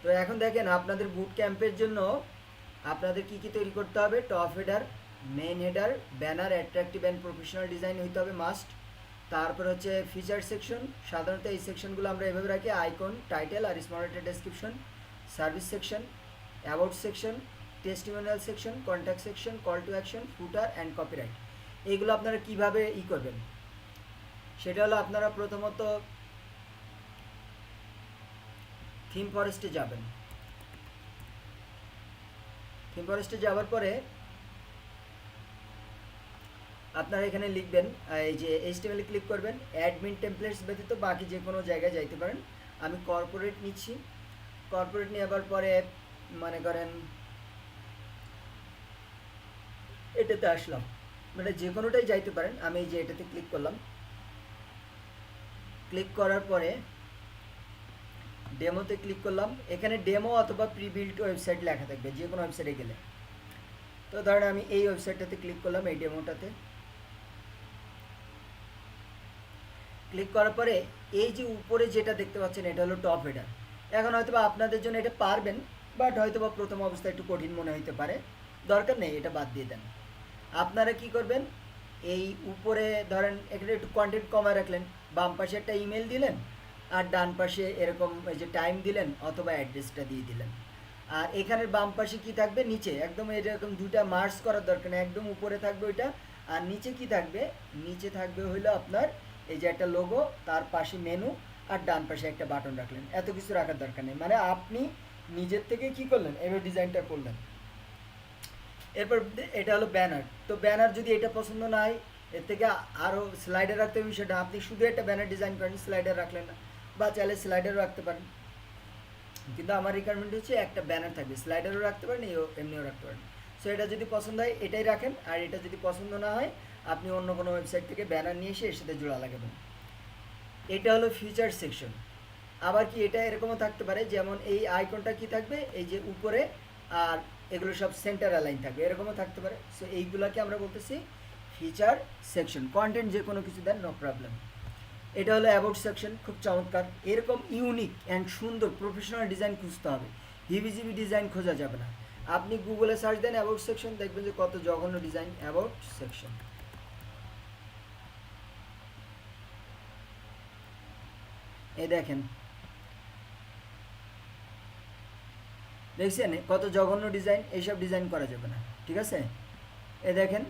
তো এখন দেখেন আপনাদের বুট ক্যাম্পের জন্য আপনাদের কি কি তৈরি করতে হবে, top header, main header, banner, attractive and professional design হইতে হবে মাস্ট। তারপর হচ্ছে ফিচার সেকশন, সাধারণত এই সেকশনগুলো আমরা এভাবে রাখি, আইকন, টাইটেল আর small letter description. Service section, about section, testimonial section, contact section, call to action, footer and copyright. এইগুলো আপনারা কিভাবে করবেন সেটা হলো আপনারা প্রথমত থিম ফরেস্টে যাবেন। থিম ফরেস্টে যাওয়ার পরে আপনারা এখানে লিখবেন, এই যে HTML ক্লিক করবেন, অ্যাডমিন টেমপ্লেটস ব্যতীত বাকি যে কোনো জায়গায় যাইতে পারেন। আমি কর্পোরেট নিচ্ছি। কর্পোরেট নেওয়ার পরে মনে করেন এটাতে আসলাম, মানে যে কোনোটাই যাইতে পারেন। আমি এই যে এটাতে ক্লিক করলাম। ক্লিক করার পরে ডেমোতে ক্লিক করলাম। এখানে ডেমো অথবা প্রি বিল্ড ওয়েবসাইট লেখা থাকবে যে কোনো ওয়েবসাইটে গেলে। তো ধরেন আমি এই ওয়েবসাইটটাতে ক্লিক করলাম, এই ডেমোটাতে ক্লিক করার পরে এই যে উপরে যেটা দেখতে পাচ্ছেন এটা হলো টপ হেডার। এখন হয়তো বা আপনাদের জন্য এটা পারবেন, বাট হয়তো বা প্রথম অবস্থায় একটু কঠিন মনে হতে পারে, দরকার নেই, এটা বাদ দিয়ে দেন। আপনারা কি করবেন, এই উপরে ধরেন এখানে একটু কন্টেন্ট কমায় রাখলেন, বাম পাশে একটা ইমেল দিলেন, আর ডান পাশে এরকম এই যে টাইম দিলেন অথবা অ্যাড্রেসটা দিয়ে দিলেন। আর এখানের বাম পাশে কি থাকবে, নিচে একদম এরকম দুইটা মার্জ করার দরকার নেই, একদম উপরে থাকবে ওইটা। আর নিচে কি থাকবে, নিচে থাকবে হইলো আপনার এই যে একটা লোগো, তার পাশে মেনু, আর ডান পাশে একটা বাটন রাখলেন। এত কিছু রাখার দরকার নেই, মানে আপনি নিজের থেকে কি করলেন, এবার ডিজাইনটা করলেন। এরপর এটা হলো ব্যানার। তো ব্যানার যদি এটা পছন্দ না হয়, এর থেকে আরও স্লাইডার রাখতে হবে, সেটা আপনি শুধু একটা ব্যানার ডিজাইন করেন, স্লাইডার রাখলেন না, বা চাইলে স্লাইডারও রাখতে পারেন। কিন্তু আমার রিকোয়ারমেন্ট হচ্ছে একটা ব্যানার থাকবে, স্লাইডারও রাখতে পারেন, এমনিও রাখতে পারেন। সো এটা যদি পছন্দ হয় এটাই রাখেন, আর এটা যদি পছন্দ না হয় আপনি অন্য কোনো ওয়েবসাইট থেকে ব্যানার নিয়ে এসে এর সাথে জোড়া লাগাবেন। এটা হলো ফিচার সেকশন। আবার কি এটা এরকমও থাকতে পারে, যেমন এই আইকনটা কি থাকবে এই যে উপরে, আর এগুলো সব সেন্টার অ্যালাইন থাকবে, এরকমও থাকতে পারে। সো এইগুলোকে আমরা বলতেছি ফিচার সেকশন। কন্টেন্ট যে কোনো কিছু দেন, নো প্রবলেম। এটা হলো অ্যাবাউট সেকশন, খুব চমৎকার। এরকম ইউনিক অ্যান্ড সুন্দর প্রফেশনাল ডিজাইন খুঁজতে হবে, হিবিজিবি ডিজাইন খোঁজা যাবে না। আপনি গুগলে সার্চ দেন অ্যাবাউট সেকশন, দেখবেন যে কত জঘন্য ডিজাইন। অ্যাবাউট সেকশন, এই দেখেন, দেখছেন কত জঘন্য ডিজাইন। এইসব ডিজাইন করা যাবে না, ঠিক আছে। এ দেখেন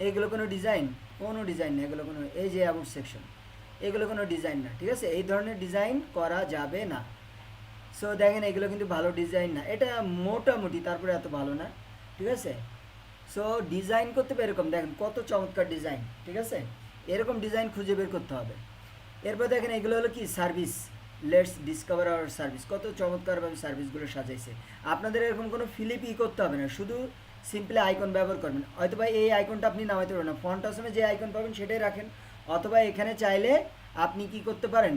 এইগুলো কোনো ডিজাইন, কোনো ডিজাইন না এগুলো, কোনো এই যে অ্যাবাউট সেকশন, এগুলো কোনো ডিজাইন না, ঠিক আছে। এই ধরনের ডিজাইন করা যাবে না। সো দেখেন এগুলো কিন্তু ভালো ডিজাইন না, এটা মোটামুটি, তারপরে এত ভালো না, ঠিক আছে। সো ডিজাইন করতে হবে এরকম, দেখেন কত চমৎকার ডিজাইন, ঠিক আছে। এরকম ডিজাইন খুঁজে বের করতে হবে। এরপর দেখেন এগুলো হলো কি, service, let's discover our service. কত চমৎকারভাবে সার্ভিসগুলো সাজাইছে। আপনাদের এরকম কোনো ফিলিপ করতে হবে না, শুধু সিম্পলি আইকন ব্যবহার করবেন। হয়তো বা এই আইকনটা আপনি নামাইতে পারবেন না, ফন্ট আসমে যে আইকন পাবেন সেটাই রাখেন। অথবা এখানে চাইলে আপনি কি করতে পারেন,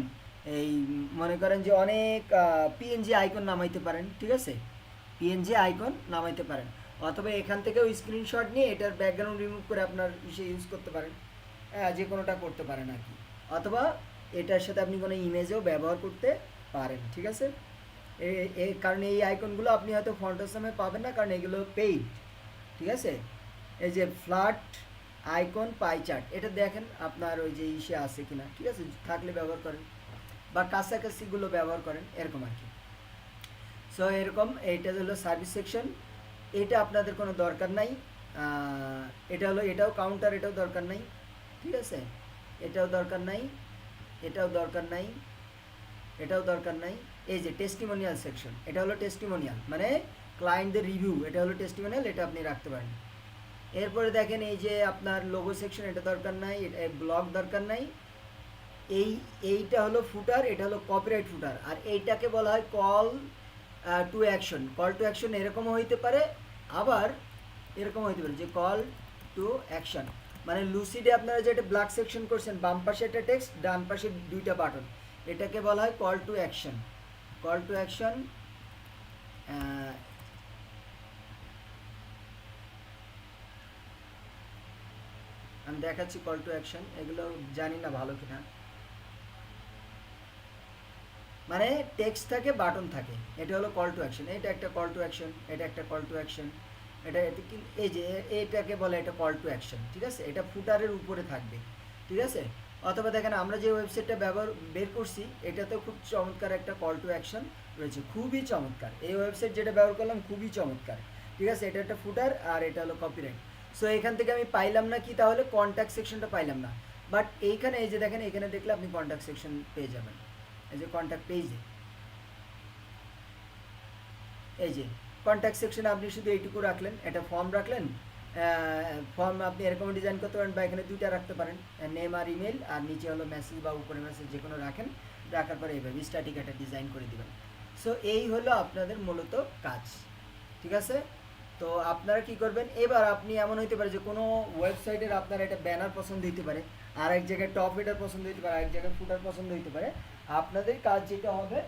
এই মনে করেন যে অনেক পিএনজি আইকন নামাইতে পারেন, ঠিক আছে। পিএনজি আইকন নামাইতে পারেন, অথবা এখান থেকেও স্ক্রিনশট নিয়ে এটার ব্যাকগ্রাউন্ড রিমুভ করে আপনার ইসে ইউজ করতে পারেন। হ্যাঁ, যে কোনোটা করতে পারেন আর কি। অথবা এটার সাথে আপনি কোনো ইমেজও ব্যবহার করতে পারেন, ঠিক আছে। এই কারণে এই আইকনগুলো আপনি হয়তো ফন্টের সময় পাবেন না, কারণ এগুলো পেইড, ঠিক আছে। এই যে ফ্ল্যাট আইকন পাই চার্ট, এটা দেখেন আপনার ওই যে ইসে আছে কিনা, ঠিক আছে, থাকলে ব্যবহার করেন, বা কাছাকাছিগুলো ব্যবহার করেন, এরকম আর কি। সো এরকম এইটা হলো সার্ভিস সেকশন। এটা আপনাদের কোনো দরকার নাই। এটা হলো, এটাও কাউন্টার, এটাও দরকার নাই, ঠিক আছে। এটাও দরকার নাই, এটাও দরকার নাই, এটাও দরকার নাই। এই যে টেস্টিমোনিয়াল সেকশন, এটা হলো টেস্টিমোনিয়াল, মানে ক্লায়েন্টদের রিভিউ, এটা হলো টেস্টিমোনিয়াল, এটা আপনি রাখতে পারেন। এরপরে দেখেন এই যে আপনার লোগো সেকশন, এটা দরকার নাই, ব্লগ দরকার নাই। এইটা হলো ফুটার, এটা হলো কপিরাইট ফুটার। আর এইটাকে বলা হয় call to action. Call to action এরকমও হইতে পারে, আবার এরকম হইতে পারে যে কল টু অ্যাকশন, মানে লুসিডে আপনারা যে একটা ব্ল্যাক সেকশন করছেন, বাম পাশে একটা টেক্সট, ডান পাশে দুইটা বাটন, এটাকে বলা হয় call to action. Call to action, আমি দেখাচ্ছি কল টু অ্যাকশন, এগুলো জানি না ভালো কিনা। মানে টেক্সট থাকে, বাটন থাকে, এটা হলো কল টু অ্যাকশন, এটা একটা কল টু অ্যাকশন, এটা একটা কল টু অ্যাকশন, এটা এই যে এইটাকে বলে এটা কল টু অ্যাকশন, ঠিক আছে? এটা ফুটারের উপরে থাকবে, ঠিক আছে? অথবা দেখেন আমরা যে ওয়েবসাইটটা বের করছি এটাতেও খুব চমৎকার একটা কল টু অ্যাকশন রয়েছে, খুবই চমৎকার। এই ওয়েবসাইট যেটা ব্যবহার করলাম খুবই চমৎকার, ঠিক আছে? এটা একটা ফুটার আর এটা হলো কপিরাইট। সো এখান থেকে আমি পাইলাম না কি, তাহলে কন্ট্যাক্ট সেকশনটা পাইলাম না। বাট এইখানে এই যে দেখেন, এখানে দেখলে আপনি কন্ট্যাক্ট সেকশন পেয়ে যাবেন। এই যে কন্ট্যাক্ট পেজে, এই যে কন্ট্যাক্ট সেকশনে আপনি শুধু এইটুকু রাখলেন, এটা ফর্ম রাখলেন, ফর্ম আপনি এরকম ডিজাইন করতে পারেন, বা এখানে দুইটা রাখতে পারেন, নেম আর ইমেল, আর নিচে হলো মেসেজ বা উপরে মেসেজ, যে কোনো রাখেন। রাখার পরে এইভাবে স্ট্যাটিক একটা ডিজাইন করে দিবেন। সো এই হলো আপনাদের মূলত কাজ, ঠিক আছে? তো আপনারা কি করবেন, এবার আপনি এমন হইতে পারে যে কোনো ওয়েবসাইটের আপনার এটা ব্যানার পছন্দ হইতে পারে, আর এক জায়গায় টপ হেডার পছন্দ হইতে পারে, আর এক জায়গায় ফুটার পছন্দ হইতে পারে। আপনাদের কাজ যেটা হবে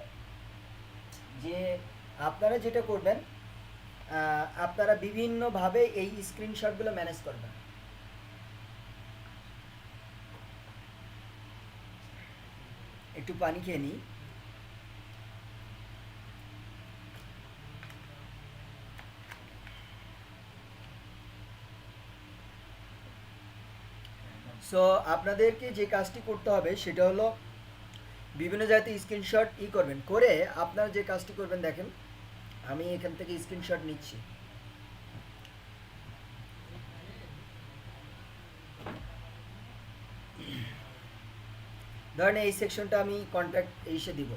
যে আপনারা যেটা করবেন, আপনারা বিভিন্নভাবে এই স্ক্রিনশটগুলো ম্যানেজ করবেন। একটু পানি খেয়ে নিই। সো আপনাদেরকে যে কাজটি করতে হবে সেটা হলো বিভিন্ন জায়গাতে স্ক্রিনশট করবেন, করে আপনারা যে কাজটি করবেন দেখেন, আমি এখান থেকে স্ক্রিনশট নিচ্ছি। ধরেন এই সেকশনটা আমি কন্ট্যাক্ট এসে দিব,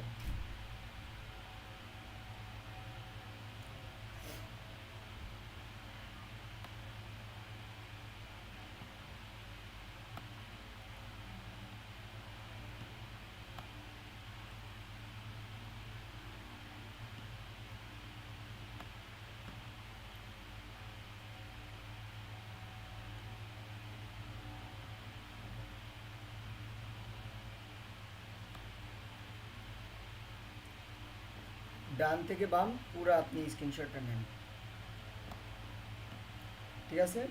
ডান থেকে বাম পুরো আপনি স্ক্রিনশটটা নেন, ঠিক আছে?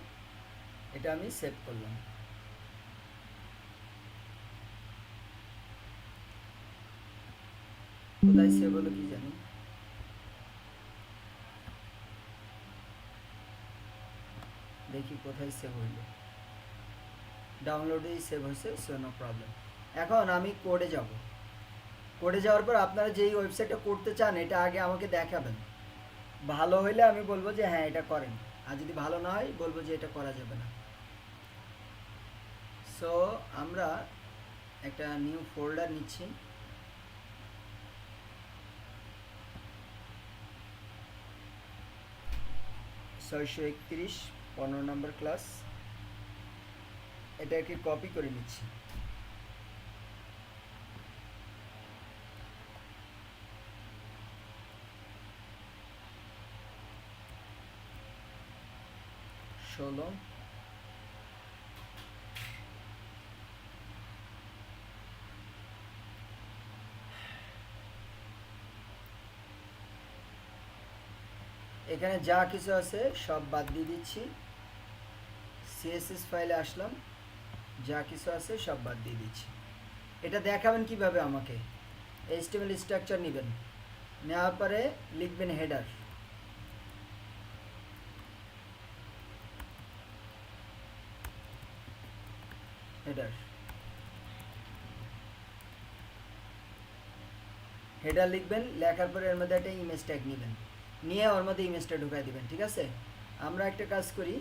এটা আমি সেভ করলাম। কোথায় সেভ হলো কি জানি, দেখি কোথায় সেভ হইলো। ডাউনলোডেই সেভ হয়েছে, সো নো প্রবলেম। এখন আমি কোডে যাব, কোডে যাওয়ার পর আপনারা যেই ওয়েবসাইটটা করতে চান এটা আগে আমাকে দেখাবেন। ভালো হইলে আমি বলবো যে হ্যাঁ এটা করেন, আর যদি ভালো না হয় বলবো যে এটা করা যাবে না। সো আমরা একটা নিউ ফোল্ডার নিচ্ছি, ছয়শো 15 নম্বর ক্লাস, এটাকে কপি করে নিচ্ছি। ষোলো, এখানে যা কিছু আছে সব বাদ দিয়ে দিচ্ছি। সিএসএস ফাইলে আসলাম, যা কিছু আছে সব বাদ দিয়ে দিচ্ছি। এটা দেখাবেন কিভাবে আমাকে, এইচটিএমএল স্ট্রাকচার নেবেন, নেওয়ার পরে লিখবেন হেডার, হেডার হেডার লিখবেন, লেখার পরে এর মধ্যে একটা ইমেজ ট্যাগ নেবেন, নিয়ে ওর মধ্যে ইমেজটা ঢুকাই দিবেন, ঠিক আছে? আমরা একটা কাজ করি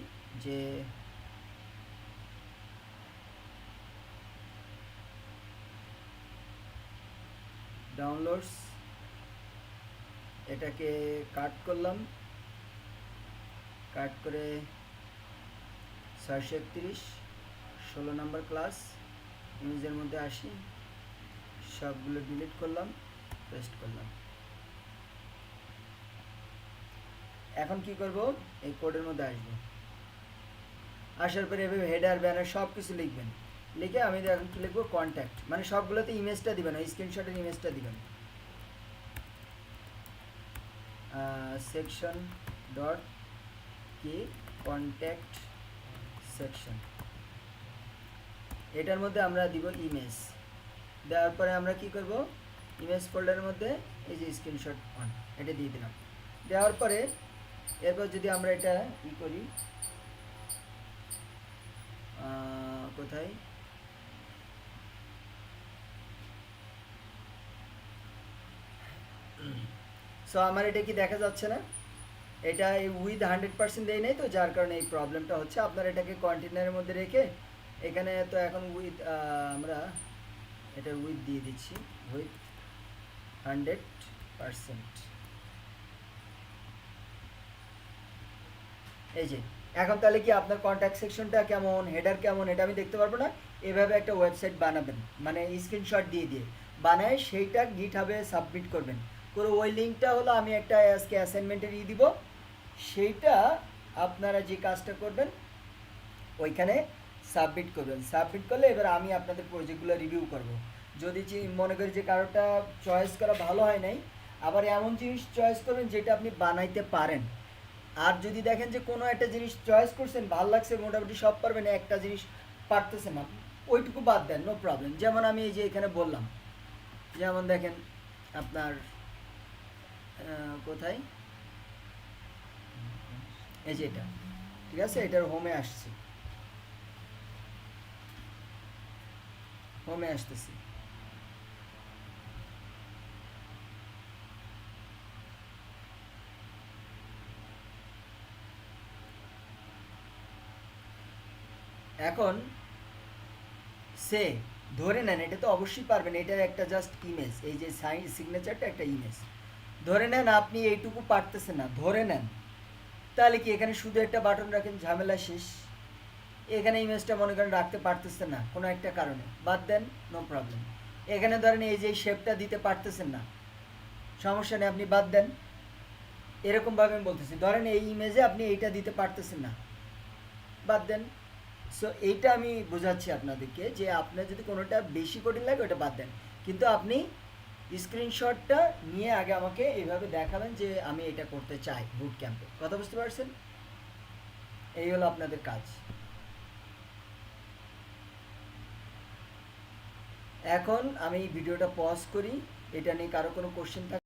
যে ডাউনলোডস, এটাকে কাট করলাম, কাট করে 631 16 নম্বর ক্লাস ইমেজের মধ্যে আসি, সবগুলো ডিলিট করলাম, পেস্ট করলাম। এখন কি করব, এই কোডের মধ্যে আসবো, আসার পরে এভাবে হেডার ব্যানার সব কিছু লিখবেন, লিখে আমি এখন কি লিখবো, কন্ট্যাক্ট, মানে সবগুলোতে ইমেজটা দিবেন, ওই স্ক্রিনশটের ইমেজটা দিবেন, সেকশন ডট কি কন্ট্যাক্ট সেকশন, এটার মধ্যে আমরা দিব ইমেজ। দেওয়ার পরে আমরা কি করব, ইমেজ ফোল্ডারের মধ্যে এই যে স্ক্রিনশট অন এটা দিয়ে দিলাম। দেওয়ার পরে এরপর যদি আমরা এটা ই করি, কোথায় সো আমার এটা কি দেখা যাচ্ছে না? এটা এই উইথ 100% দেয় নাই, তো যার কারণে এই প্রবলেমটা হচ্ছে। আপনারা এটাকে কন্টেনারের মধ্যে রেখে এখানে তো এখন উইথ আমরা এটার উইথ দিয়ে দিচ্ছি উইথ 100%। এই যে এখন তাহলে কি আপনার কন্ট্যাক্ট সেকশনটা কেমন, হেডার কেমন, এটা আমি দেখতে পারবো না। এভাবে একটা ওয়েবসাইট বানাবেন, মানে স্ক্রিনশট দিয়ে দিয়ে বানায় সেইটা গিটহাবে সাবমিট করবেন করে। ওই লিঙ্কটা হলো আমি একটা আজকে অ্যাসাইনমেন্টের দিব, সেইটা আপনারা যে কাজটা করবেন ওইখানে সাবমিট করবেন। সাবমিট করলে এবার আমি আপনাদের প্রজেক্টগুলো রিভিউ করব। যদি মনে করি যে কারোটা চয়েস করা ভালো হয় নাই, আবার এমন জিনিস চয়েস করবেন যেটা আপনি বানাইতে পারেন। আর যদি দেখেন যে কোনো একটা জিনিস চয়েস করছেন ভালো লাগছে, মোটামুটি সব পারবেন, একটা জিনিস পারতেছেন না, ওইটুকু বাদ দেন, নো প্রবলেম। যেমন আমি এই যে এখানে বললাম, যেমন দেখেন আপনার কোথায় এই যে এটা, ঠিক আছে, এটার হোমে আসছে, হোমে আসতেছি। এখন সে ধরে নেন, এটা তো অবশ্যই পারবেন, এটা একটা জাস্ট ইমেজ, এই যে সাইন সিগনেচারটা একটা ইমেজ। ধরে নেন আপনি এইটুকু পারতেছেন না, ধরে নেন, তাহলে কি এখানে শুধু একটা বাটন রাখেন, ঝামেলা শেষ। এখানে ইমেজটা মনে করেন রাখতে পারতেছেন না কোনো একটা কারণে, বাদ দেন, নো প্রবলেম। এখানে ধরেন এই যে শেপটা দিতে পারতেছেন না, সমস্যা নেই, আপনি বাদ দেন। এরকমভাবে আমি বলতেছি, ধরেন এই ইমেজে আপনি এইটা দিতে পারতেছেন না, বাদ দেন। সো এইটা আমি বোঝাচ্ছি আপনাদেরকে যে আপনার যদি কোনোটা বেশি কঠিন লাগে ওটা বাদ দেন, কিন্তু আপনি স্ক্রিনশটটা নিয়ে আগে আমাকে এইভাবে দেখাবেন যে আমি এটা করতে চাই বুট ক্যাম্পে। কথা বুঝতে পারছেন? এই হলো আপনাদের কাজ। এখন আমি ভিডিওটা পজ করি, এটা নিয়ে কারো কোনো কোশ্চেন থাকে